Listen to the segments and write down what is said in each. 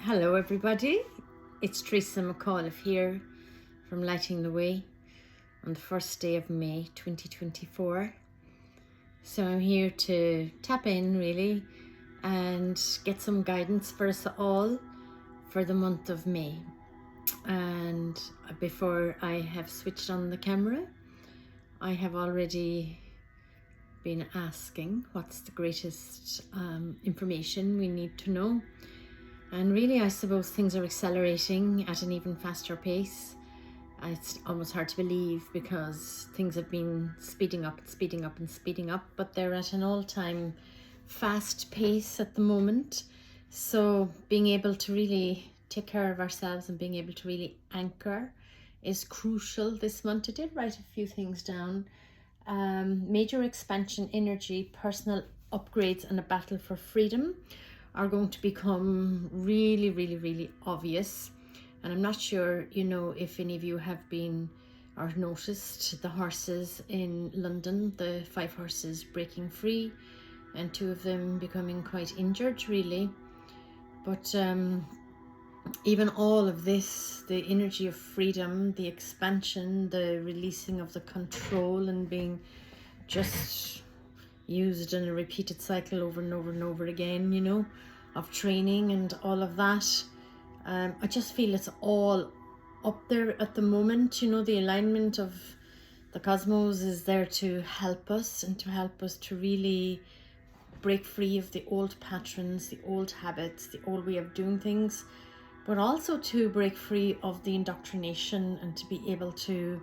Hello everybody, it's Therese and Auliffe here from Lighting the Way on the first day of May 2024. So I'm here to tap in really and get some guidance for us all for the month of May. And before I have switched on the camera, I have already been asking what's the greatest information we need to know. And really, I suppose things are accelerating at an even faster pace. It's almost hard to believe because things have been speeding up, but they're at an all-time fast pace at the moment. So being able to really take care of ourselves and being able to really anchor is crucial this month. I did write a few things down. Major expansion energy, personal upgrades, and a battle for freedom are going to become really obvious. And I'm not sure, if any of you have been or noticed the horses in London, the 5 horses breaking free and 2 of them becoming quite injured really. But even all of this, the energy of freedom, the expansion, the releasing of the control and being just used in a repeated cycle over and over again, of training and all of that. I just feel it's all up there at the moment. The alignment of the cosmos is there to help us and to help us to really break free of the old patterns, the old habits, the old way of doing things, but also to break free of the indoctrination and to be able to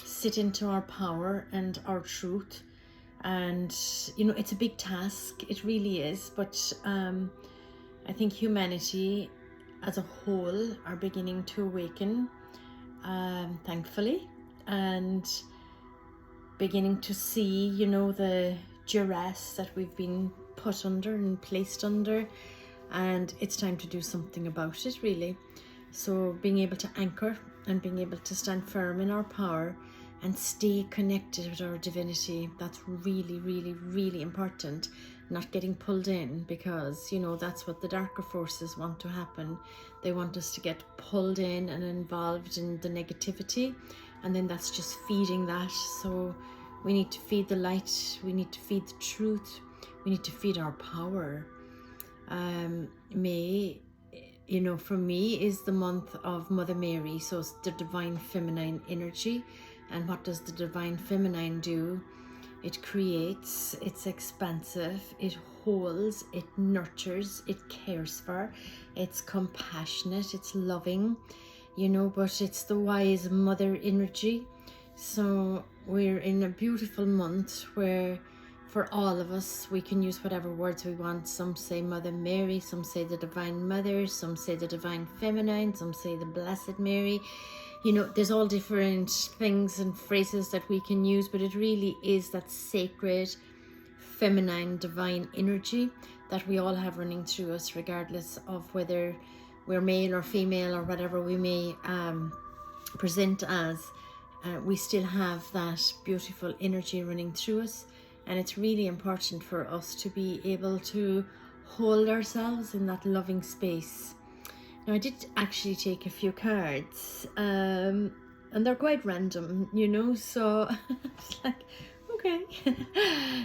sit into our power and our truth. And it's a big task, it really is, but I think humanity as a whole are beginning to awaken, thankfully, and beginning to see the duress that we've been put under and placed under, and it's time to do something about it really. So being able to anchor and being able to stand firm in our power and stay connected with our divinity, that's really important. Not getting pulled in, because that's what the darker forces want to happen. They want us to get pulled in and involved in the negativity, and then that's just feeding that. So we need to feed the light, we need to feed the truth, we need to feed our power. May, for me, is the month of Mother Mary, so it's the divine feminine energy. And what does the divine feminine do? It creates, it's expansive, it holds, it nurtures, it cares for, it's compassionate, it's loving, but it's the wise mother energy. So we're in a beautiful month where for all of us, we can use whatever words we want. Some say Mother Mary, some say the Divine Mother, some say the Divine Feminine, some say the Blessed Mary. There's all different things and phrases that we can use, but it really is that sacred, feminine, divine energy that we all have running through us, regardless of whether we're male or female or whatever we may present as. We still have that beautiful energy running through us, and it's really important for us to be able to hold ourselves in that loving space. Now, I did actually take a few cards, and they're quite random, so it's like, okay.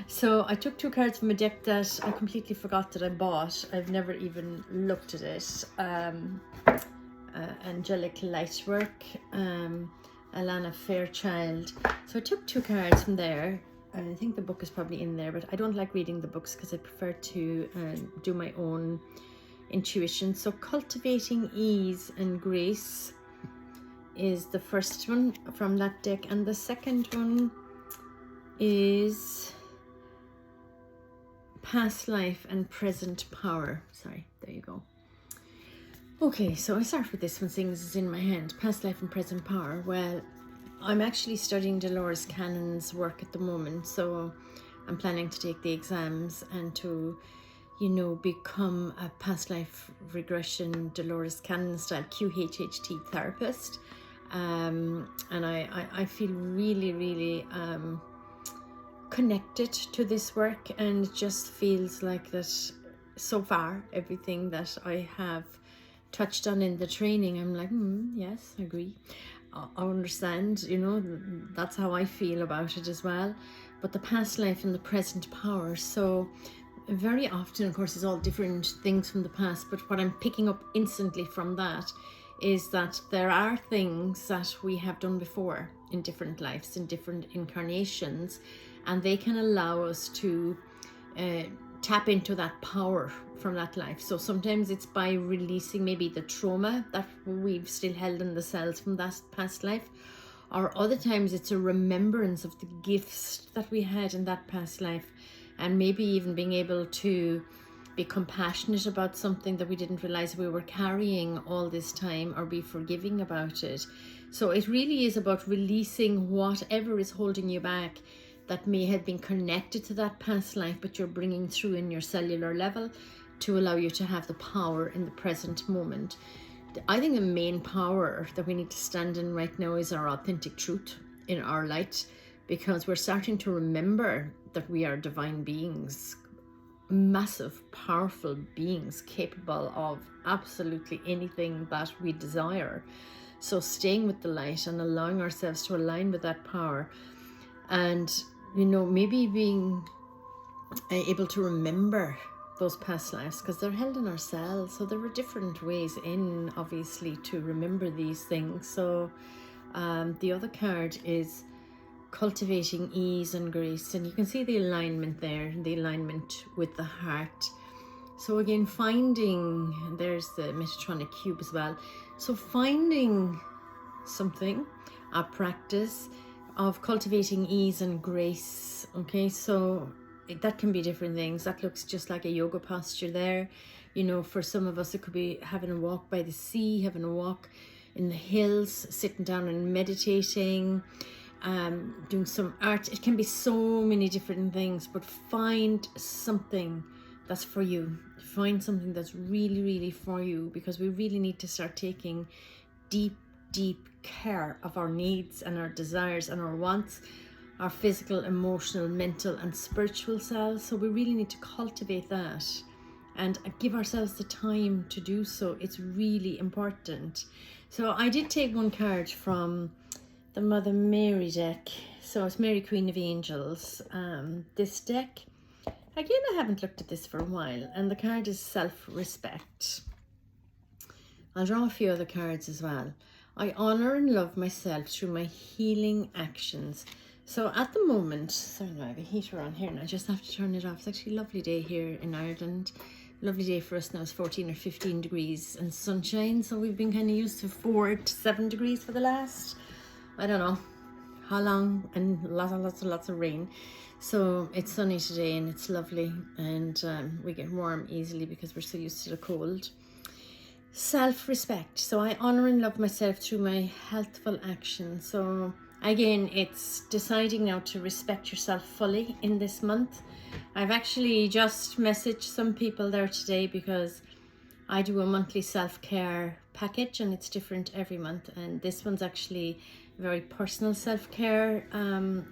So I took 2 cards from a deck that I completely forgot that I bought. I've never even looked at it. Angelic Lightwork, Alana Fairchild. So I took 2 cards from there. I think the book is probably in there, but I don't like reading the books because I prefer to do my own intuition. So cultivating ease and grace is the first one from that deck, and the second one is past life and present power. Sorry, there you go. Okay, so I start with this one, seeing this is in my hand. Past life and present power. Well, I'm actually studying Dolores Cannon's work at the moment, so I'm planning to take the exams and to become a past life regression Dolores Cannon style QHHT therapist. And I feel really connected to this work, and it just feels like that so far everything that I have touched on in the training, I'm like, yes, I agree. I understand, you know, that's how I feel about it as well. But the past life and the present power. So very often, of course, it's all different things from the past, but what I'm picking up instantly from that is that there are things that we have done before in different lives, in different incarnations, and they can allow us to tap into that power from that life. So sometimes it's by releasing maybe the trauma that we've still held in the cells from that past life, or other times it's a remembrance of the gifts that we had in that past life, and maybe even being able to be compassionate about something that we didn't realize we were carrying all this time, or be forgiving about it. So it really is about releasing whatever is holding you back that may have been connected to that past life, but you're bringing through in your cellular level to allow you to have the power in the present moment. I think the main power that we need to stand in right now is our authentic truth in our light, because we're starting to remember that we are divine beings, massive, powerful beings capable of absolutely anything that we desire. So staying with the light and allowing ourselves to align with that power, and you know, maybe being able to remember those past lives, because they're held in our cells. So there are different ways in, obviously, to remember these things. So the other card is cultivating ease and grace, and you can see the alignment there, the alignment with the heart. So again, finding, there's the Metatronic cube as well. So finding something, a practice of cultivating ease and grace. Okay, so that can be different things. That looks just like a yoga posture there. You know, for some of us, it could be having a walk by the sea, having a walk in the hills, sitting down and meditating, doing some art. It can be so many different things, but find something that's for you. Find something that's really, really for you, because we really need to start taking deep care of our needs and our desires and our wants, our physical, emotional, mental and spiritual selves. So we really need to cultivate that and give ourselves the time to do so. It's really important. So I did take one card from the Mother Mary deck. So it's Mary, Queen of Angels. This deck, again, I haven't looked at this for a while, and the card is self-respect. I'll draw a few other cards as well. I honor and love myself through my healing actions. So at the moment, sorry, I have a heater on here and I just have to turn it off. It's actually a lovely day here in Ireland. Lovely day for us now. It's 14 or 15 degrees and sunshine. So we've been kind of used to 4 to 7 degrees for the last, I don't know how long, and lots of rain. So it's sunny today and it's lovely, and we get warm easily because we're so used to the cold. Self-respect. So I honor and love myself through my healthful actions. So again, it's deciding now to respect yourself fully in this month. I've actually just messaged some people there today, because I do a monthly self-care package and it's different every month, and this one's actually a very personal self-care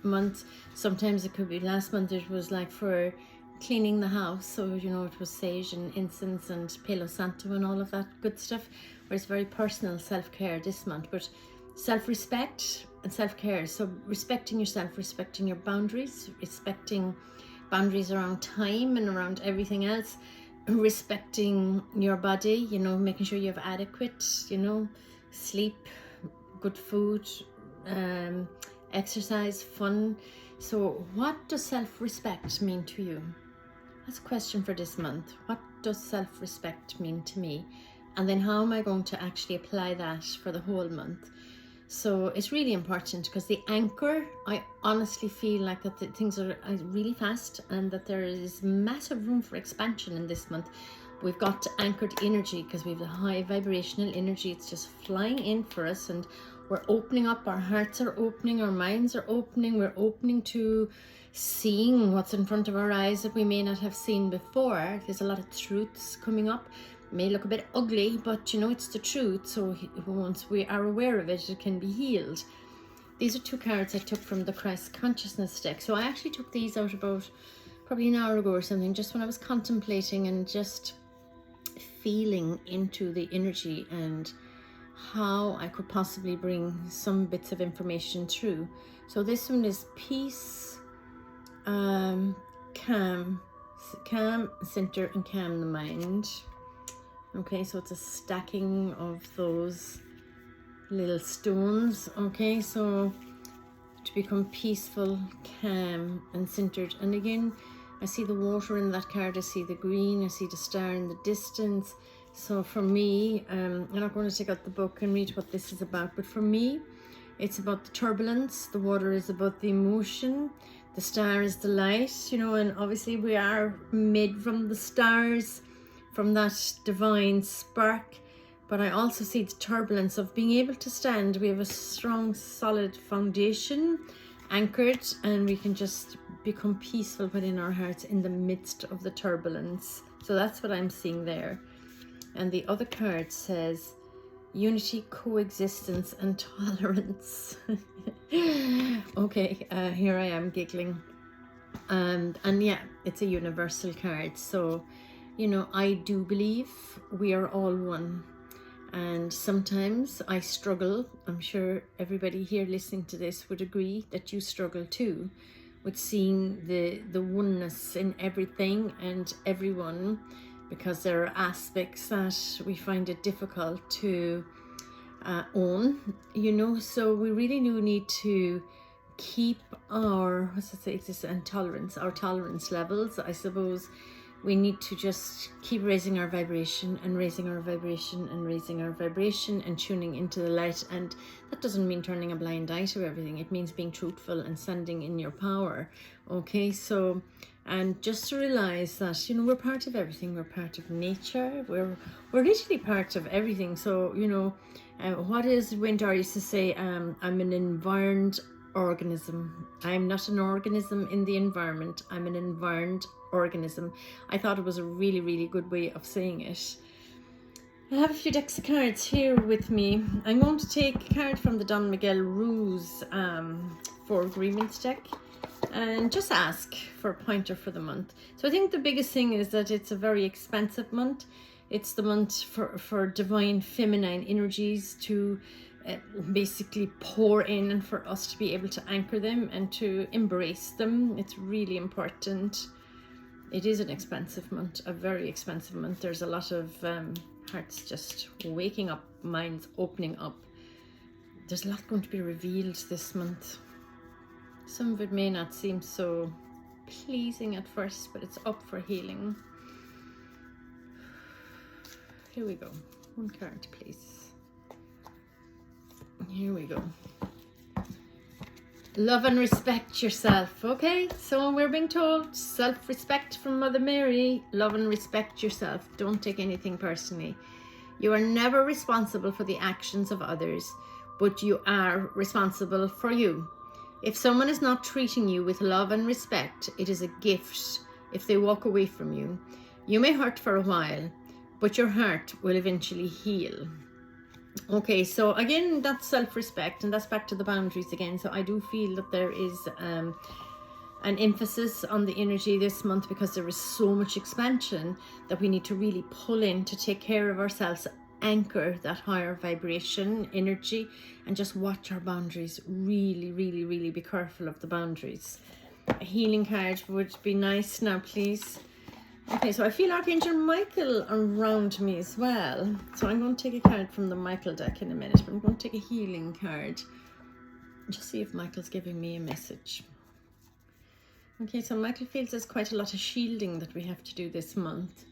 month. Sometimes it could be, last month it was like for cleaning the house, so you know, it was sage and incense and Palo Santo and all of that good stuff, where it's very personal self-care this month. But self-respect and self-care, so respecting yourself, respecting your boundaries, respecting boundaries around time and around everything else, respecting your body, you know, making sure you have adequate, you know, sleep, good food, exercise, fun. So what does self-respect mean to you? That's a question for this month. What does self-respect mean to me? And then how am I going to actually apply that for the whole month? So it's really important, because the anchor, I honestly feel like that things are really fast and that there is massive room for expansion in this month. We've got anchored energy because we have the high vibrational energy. It's just flying in for us, and we're opening up. Our hearts are opening, our minds are opening. We're opening to seeing what's in front of our eyes that we may not have seen before. There's a lot of truths coming up. It may look a bit ugly, but you know, it's the truth. So once we are aware of it, it can be healed. These are 2 cards I took from the Christ Consciousness deck. So I actually took these out about probably an hour ago or something, just when I was contemplating and just feeling into the energy and how I could possibly bring some bits of information through. So this one is peace, calm, center, and calm the mind. Okay, so it's a stacking of those little stones. Okay, so to become peaceful, calm, and centered. And again, I see the water in that card, I see the green, I see the star in the distance. So for me, I'm not going to take out the book and read what this is about, but for me, it's about the turbulence. The water is about the emotion. The star is the light, you know, and obviously we are made from the stars, from that divine spark. But I also see the turbulence of being able to stand. We have a strong, solid foundation, anchored, and we can just become peaceful within our hearts in the midst of the turbulence. So that's what I'm seeing there. And the other card says unity, coexistence, and tolerance. Okay, here I am giggling. And yeah, it's a universal card. So, you know, I do believe we are all one. And sometimes I struggle. I'm sure everybody here listening to this would agree that you struggle too with seeing the oneness in everything and everyone, because there are aspects that we find it difficult to own, you know. So we really do need to keep our, our tolerance levels. I suppose we need to just keep raising our vibration and raising our vibration and raising our vibration and tuning into the light. And that doesn't mean turning a blind eye to everything. It means being truthful and standing in your power. Okay, so, and just to realize that, you know, we're part of everything. We're part of nature. We're literally part of everything. So, you know, what is Windar used to say, I'm an environed organism. I'm not an organism in the environment. I'm an environed organism. I thought it was a really, really good way of saying it. I have a few decks of cards here with me. I'm going to take a card from the Don Miguel Ruiz for agreements deck and just ask for a pointer for the month. So I think the biggest thing is that it's a very expansive month. It's the month for divine feminine energies to basically pour in, and for us to be able to anchor them and to embrace them. It's really important. It is an expensive month, a very expensive month. There's a lot of hearts just waking up, minds opening up. There's a lot going to be revealed this month. Some of it may not seem so pleasing at first, but it's up for healing. Here we go. One card, please. Here we go. Love and respect yourself. Okay, so we're being told self-respect from Mother Mary. Love and respect yourself. Don't take anything personally. You are never responsible for the actions of others, but you are responsible for you. If someone is not treating you with love and respect, it is a gift if they walk away from you. You may hurt for a while, but your heart will eventually heal. Okay, so again, that's self-respect, and that's back to the boundaries again. So I do feel that there is an emphasis on the energy this month, because there is so much expansion that we need to really pull in to take care of ourselves, anchor that higher vibration energy, and just watch our boundaries. Really, really, really be careful of the boundaries. A healing card would be nice now, please. Okay, so I feel Archangel Michael around me as well. So I'm going to take a card from the Michael deck in a minute, but I'm going to take a healing card. Just see if Michael's giving me a message. Okay, so Michael feels there's quite a lot of shielding that we have to do this month.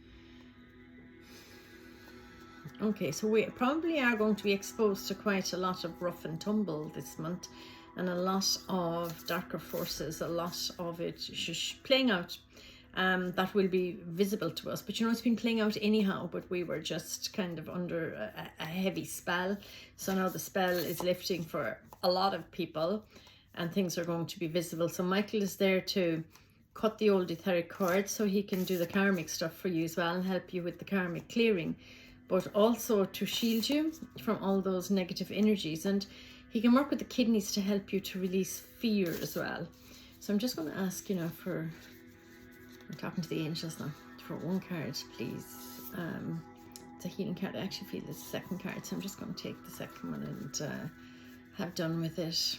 Okay, so we probably are going to be exposed to quite a lot of rough and tumble this month, and a lot of darker forces, a lot of it playing out. That will be visible to us, but you know, it's been playing out anyhow, but we were just kind of under a heavy spell. So now the spell is lifting for a lot of people, and things are going to be visible. So Michael is there to cut the old etheric cord so he can do the karmic stuff for you as well and help you with the karmic clearing, but also to shield you from all those negative energies. And he can work with the kidneys to help you to release fear as well. So I'm just going to ask, you know, for, I'm talking to the angels now, for one card, please. the healing card. I actually feel it's the second card, so I'm just going to take the second one and have done with it.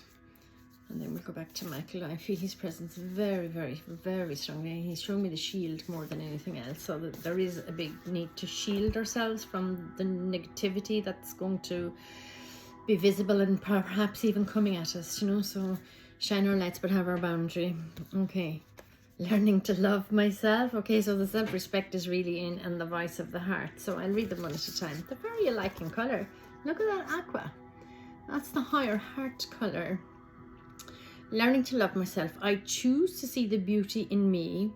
And then we'll go back to Michael. I feel his presence very, very, very strongly. He's showing me the shield more than anything else. So that there is a big need to shield ourselves from the negativity that's going to be visible and perhaps even coming at us, you know. So shine our lights but have our boundary. Okay. Learning to love myself. Okay, so the self-respect is really in, and the voice of the heart. So I'll read them one at a time. They're very alike in colour. Look at that aqua. That's the higher heart colour. Learning to love myself. I choose to see the beauty in me.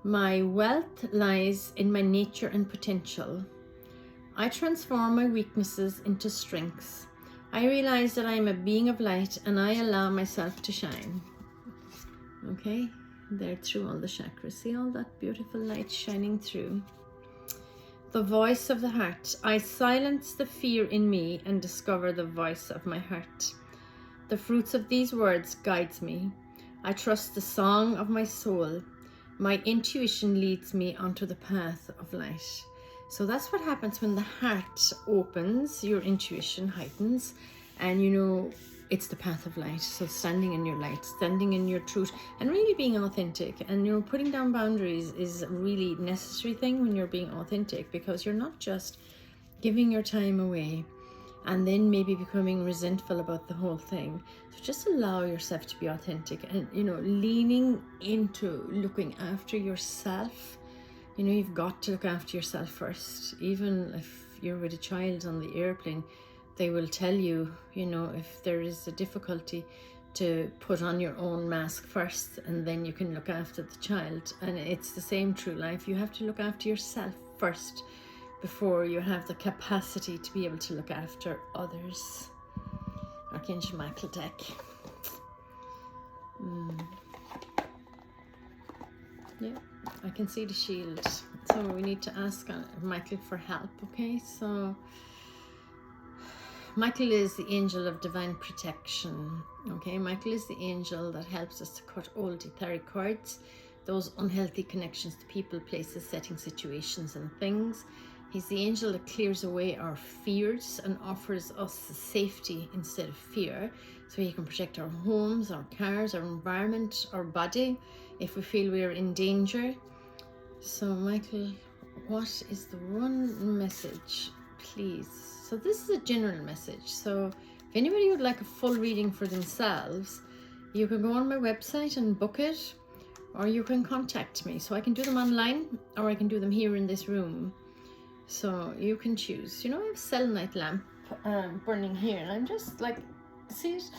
My wealth lies in my nature and potential. I transform my weaknesses into strengths. I realize that I am a being of light and I allow myself to shine. Okay, there through all the chakras. See all that beautiful light shining through. The voice of the heart. I silence the fear in me and discover the voice of my heart. The fruits of these words guides me. I trust the song of my soul. My intuition leads me onto the path of light. So that's what happens when the heart opens, your intuition heightens, and you know it's the path of light. So standing in your light, standing in your truth, and really being authentic. And you know, putting down boundaries is a really necessary thing when you're being authentic, because you're not just giving your time away and then maybe becoming resentful about the whole thing. So just allow yourself to be authentic, and you know, leaning into looking after yourself. You know, you've got to look after yourself first. Even if you're with a child on the airplane, they will tell you, you know, if there is a difficulty, to put on your own mask first, and then you can look after the child. And it's the same through life. You have to look after yourself first before you have the capacity to be able to look after others. Archangel Michael deck. Yeah, I can see the shield. So we need to ask Michael for help, okay? So Michael is the angel of divine protection, okay? Michael is the angel that helps us to cut old etheric cords, those unhealthy connections to people, places, settings, situations, and things. He's the angel that clears away our fears and offers us safety instead of fear, so he can protect our homes, our cars, our environment, our body, if we feel we are in danger. So Michael, what is the one message, please? So this is a general message. So if anybody would like a full reading for themselves, you can go on my website and book it, or you can contact me. So I can do them online, or I can do them here in this room. So you can choose. You know, I have a selenite lamp burning here, and I'm just like, see it?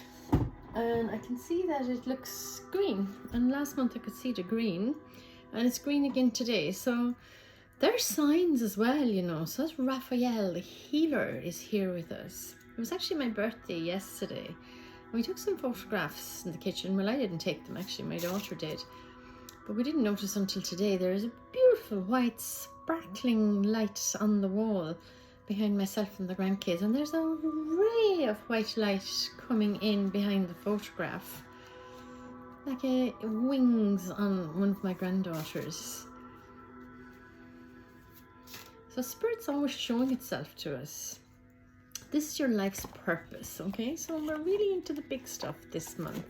And I can see that it looks green. And last month I could see the green, and it's green again today. So there's signs as well, you know. So that's Raphael, the healer, is here with us. It was actually my birthday yesterday. We took some photographs in the kitchen. Well, I didn't take them, actually, my daughter did. But we didn't notice until today. There is a beautiful white sparkling light on the wall behind myself and the grandkids. And there's a ray of white light coming in behind the photograph, like wings on one of my granddaughters. So Spirit's always showing itself to us. This is your life's purpose, okay? So we're really into the big stuff this month.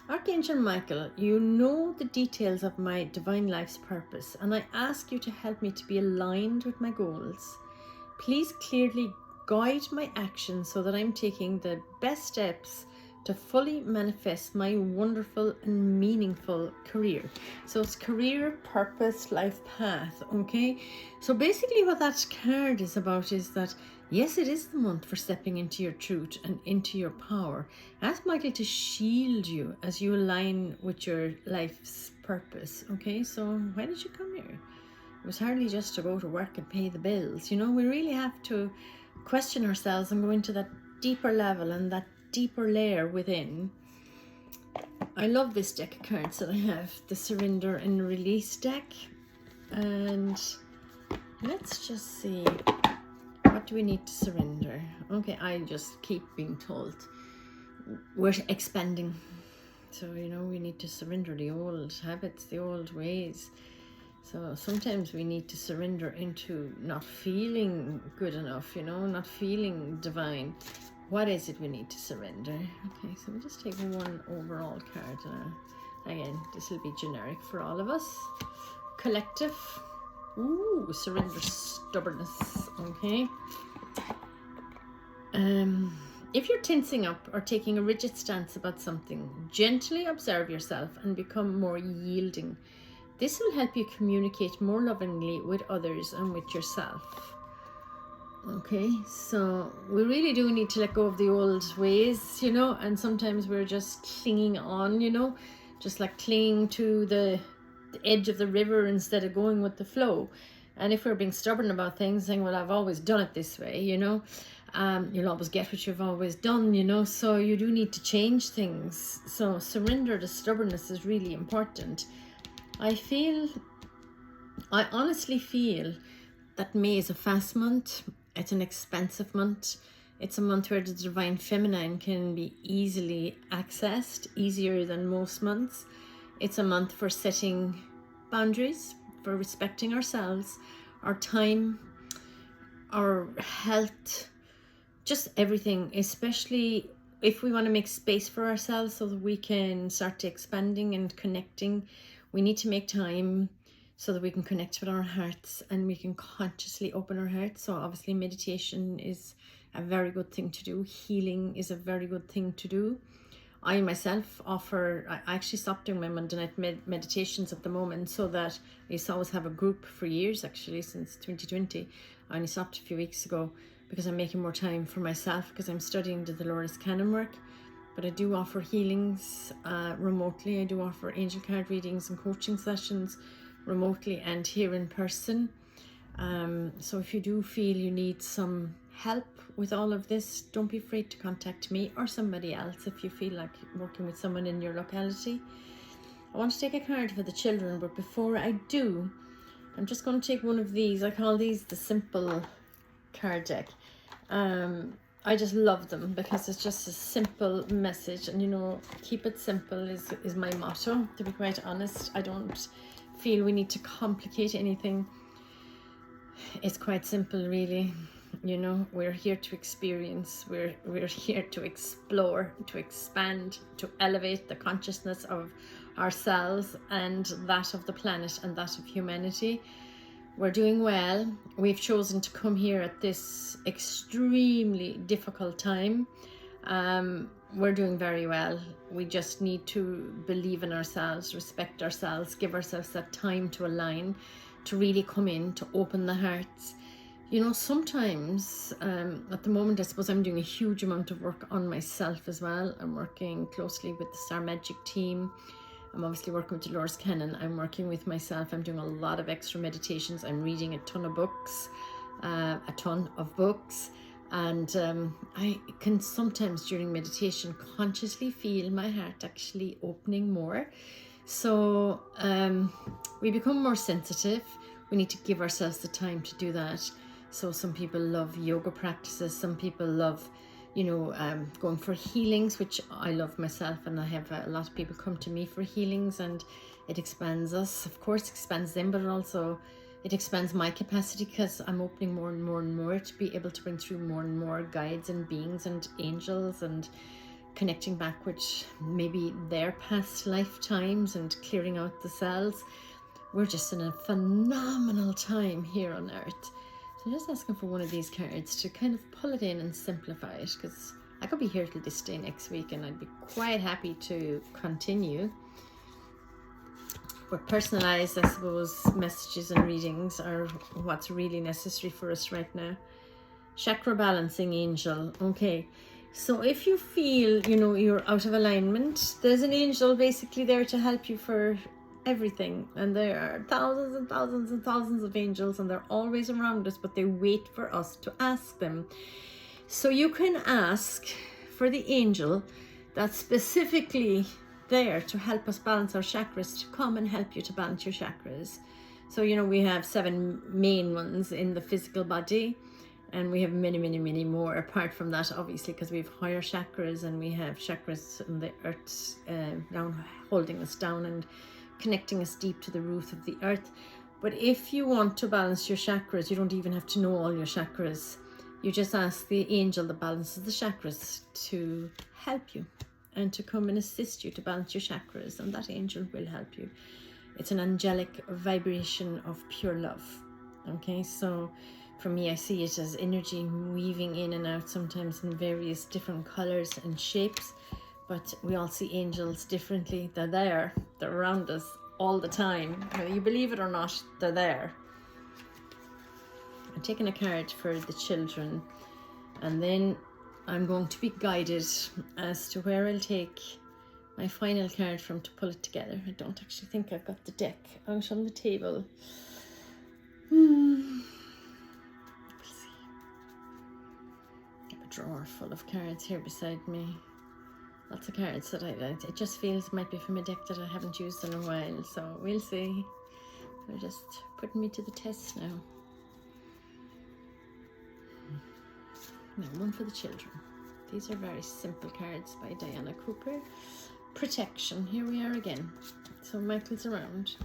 Archangel Michael, you know the details of my divine life's purpose, and I ask you to help me to be aligned with my goals. Please clearly guide my actions so that I'm taking the best steps to fully manifest my wonderful and meaningful career. So it's career, purpose, life path, okay? So basically what that card is about is that, yes, it is the month for stepping into your truth and into your power. Ask Michael to shield you as you align with your life's purpose, okay? So why did you come here? It was hardly just to go to work and pay the bills. You know, we really have to question ourselves and go into that deeper level and that deeper layer within. I love this deck of cards that I have, the Surrender and Release deck. And let's just see, what do we need to surrender? Okay, I just keep being told we're expanding. So, you know, we need to surrender the old habits, the old ways. So sometimes we need to surrender into not feeling good enough, you know, not feeling divine. What is it we need to surrender? Okay, so we'll just take one overall card. Again, this will be generic for all of us. Collective. Ooh, surrender stubbornness. Okay. If you're tensing up or taking a rigid stance about something, gently observe yourself and become more yielding. This will help you communicate more lovingly with others and with yourself. Okay, so we really do need to let go of the old ways, you know, and sometimes we're just clinging on, you know, just like clinging to the edge of the river instead of going with the flow. And if we're being stubborn about things, saying, well, I've always done it this way, you know, you'll always get what you've always done, you know, so you do need to change things. So surrender to stubbornness is really important. I honestly feel that May is a fast month. It's an expensive month. It's a month where the divine feminine can be easily accessed, easier than most months. It's a month for setting boundaries, for respecting ourselves, our time, our health, just everything, especially if we want to make space for ourselves so that we can start expanding and connecting. We need to make time so that we can connect with our hearts and we can consciously open our hearts. So obviously meditation is a very good thing to do. Healing is a very good thing to do. I myself I actually stopped doing my Monday night meditations at the moment, so that I used to always have a group for years, actually since 2020. I only stopped a few weeks ago because I'm making more time for myself because I'm studying the Dolores Cannon work. But I do offer healings remotely. I do offer angel card readings and coaching sessions remotely and here in person. So if you do feel you need some help with all of this, don't be afraid to contact me or somebody else if you feel like working with someone in your locality. I want to take a card for the children, but before I do, I'm just going to take one of these. I call these the simple card deck. I just love them because it's just a simple message, and you know, keep it simple is my motto, to be quite honest. I don't feel we need to complicate anything. It's quite simple, really. You know, we're here to experience, we're here to explore, to expand, to elevate the consciousness of ourselves and that of the planet and that of humanity. We're doing well. We've chosen to come here at this extremely difficult time. We're doing very well. We just need to believe in ourselves, respect ourselves, give ourselves that time to align, to really come in, to open the hearts. You know, sometimes at the moment, I suppose I'm doing a huge amount of work on myself as well. I'm working closely with the Star Magic team. I'm obviously working with Dolores Cannon. I'm working with myself. I'm doing a lot of extra meditations. I'm reading a ton of books. And I can sometimes during meditation consciously feel my heart actually opening more. So we become more sensitive. We need to give ourselves the time to do that. So some people love yoga practices. Some people love, you know, going for healings, which I love myself, and I have a lot of people come to me for healings, and it expands us. Of course, expands them, but also it expands my capacity because I'm opening more and more and more to be able to bring through more and more guides and beings and angels, and connecting back with maybe their past lifetimes and clearing out the cells. We're just in a phenomenal time here on Earth. So I'm just asking for one of these cards to kind of pull it in and simplify it, because I could be here till this day next week and I'd be quite happy to continue. But personalized, I suppose, messages and readings are what's really necessary for us right now. Chakra balancing angel. Okay, so if you feel, you know, you're out of alignment, there's an angel basically there to help you for everything. And there are thousands and thousands and thousands of angels, and they're always around us, but they wait for us to ask them. So you can ask for the angel that's specifically there to help us balance our chakras, to come and help you to balance your chakras. So, you know, we have 7 main ones in the physical body, and we have many, many, many more apart from that, obviously, because we have higher chakras, and we have chakras in the earth down, holding us down and connecting us deep to the root of the earth. But if you want to balance your chakras, you don't even have to know all your chakras. You just ask the angel that balances the chakras to help you and to come and assist you to balance your chakras, and that angel will help you. It's an angelic vibration of pure love. Okay, so for me, I see it as energy weaving in and out, sometimes in various different colors and shapes, but we all see angels differently. They're there, they're around us all the time. Whether you believe it or not, they're there. I'm taking a card for the children, and then I'm going to be guided as to where I'll take my final card from to pull it together. I don't actually think I've got the deck out on the table. We'll see. I have a drawer full of cards here beside me. Lots of cards that it just feels might be from a deck that I haven't used in a while, so we'll see. They're just putting me to the test now. Now, one for the children. These are very simple cards by Diana Cooper. Protection. Here we are again. So Michael's around.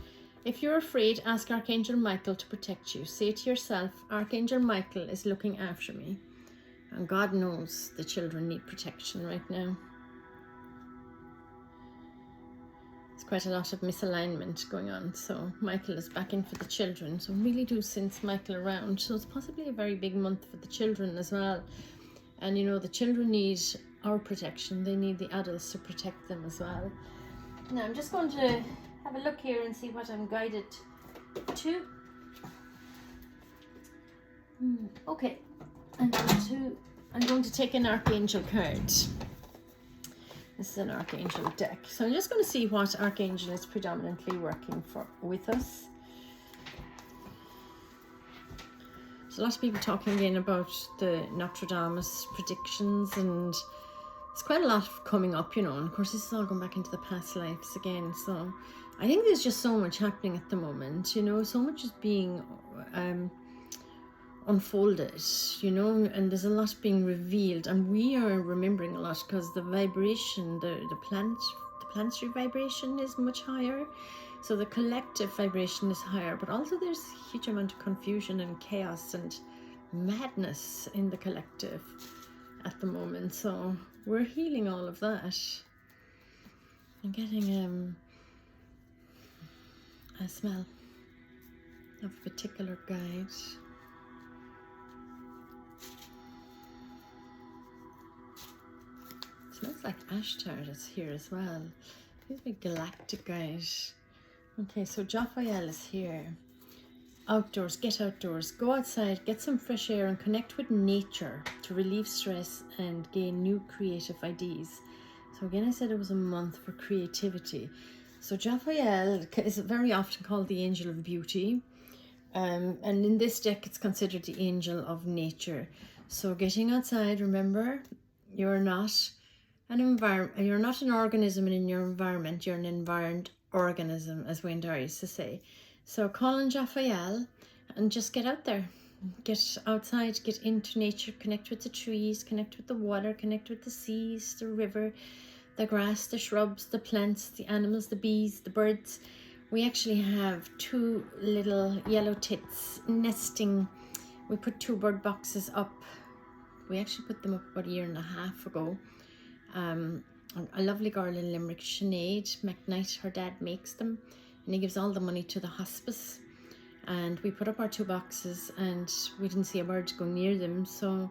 If you're afraid, ask Archangel Michael to protect you. Say to yourself, Archangel Michael is looking after me. And God knows the children need protection right now. There's quite a lot of misalignment going on. So Michael is back in for the children. So really do sense Michael around. So it's possibly a very big month for the children as well. And you know, the children need our protection. They need the adults to protect them as well. Now I'm just going to have a look here and see what I'm guided to. Okay, I'm going to take an Archangel card. This is an Archangel deck. So I'm just going to see what Archangel is predominantly working with us. There's a lot of people talking again about the Nostradamus predictions, and there's quite a lot coming up, you know, and of course this is all going back into the past lives again. So I think there's just so much happening at the moment, you know, so much is being unfolded, you know, and there's a lot being revealed, and we are remembering a lot because the vibration, the planetary vibration is much higher, so the collective vibration is higher, but also there's a huge amount of confusion and chaos and madness in the collective at the moment. So we're healing all of that. I'm getting a smell of a particular guide. Smells like ash is here as well. Here's my galactic guide. Okay, so Jophiel is here. Outdoors, get outdoors, go outside, get some fresh air and connect with nature to relieve stress and gain new creative ideas. So again, I said it was a month for creativity. So Jophiel is very often called the angel of beauty. And in this deck, it's considered the angel of nature. So getting outside, remember, you're not you're not an organism in your environment, you're an environed organism, as Wayne Dyer used to say. So call on Jophiel and just get out there. Get outside, get into nature, connect with the trees, connect with the water, connect with the seas, the river, the grass, the shrubs, the plants, the animals, the bees, the birds. We actually have 2 little yellow tits nesting. We put 2 bird boxes up. We actually put them up about a year and a half ago. A lovely girl in Limerick, Sinead McKnight, her dad makes them, and he gives all the money to the hospice. And we put up our 2 boxes and we didn't see a bird go near them, so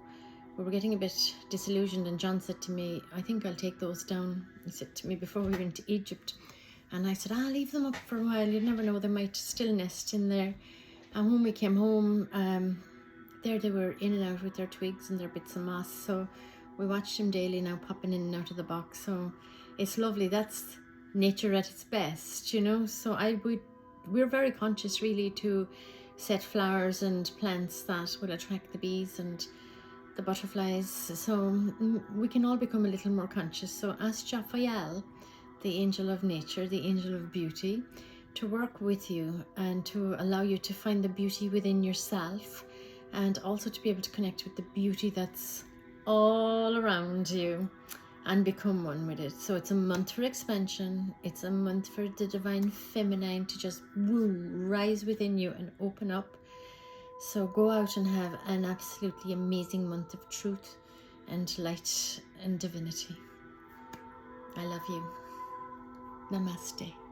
we were getting a bit disillusioned, and John said to me, I think I'll take those down. He said to me before we went to Egypt, and I said, I'll leave them up for a while, you never know, they might still nest in there. And when we came home, there they were in and out with their twigs and their bits of moss, so we watch them daily now, popping in and out of the box. So it's lovely. That's nature at its best, you know. So we're very conscious really to set flowers and plants that will attract the bees and the butterflies. So we can all become a little more conscious. So ask Jophiel, the angel of nature, the angel of beauty, to work with you and to allow you to find the beauty within yourself, and also to be able to connect with the beauty that's all around you. and become one with it. So it's a month for expansion. It's a month for the divine feminine to just rise within you and open up. So go out and have an absolutely amazing month of truth and light and divinity. I love you. Namaste.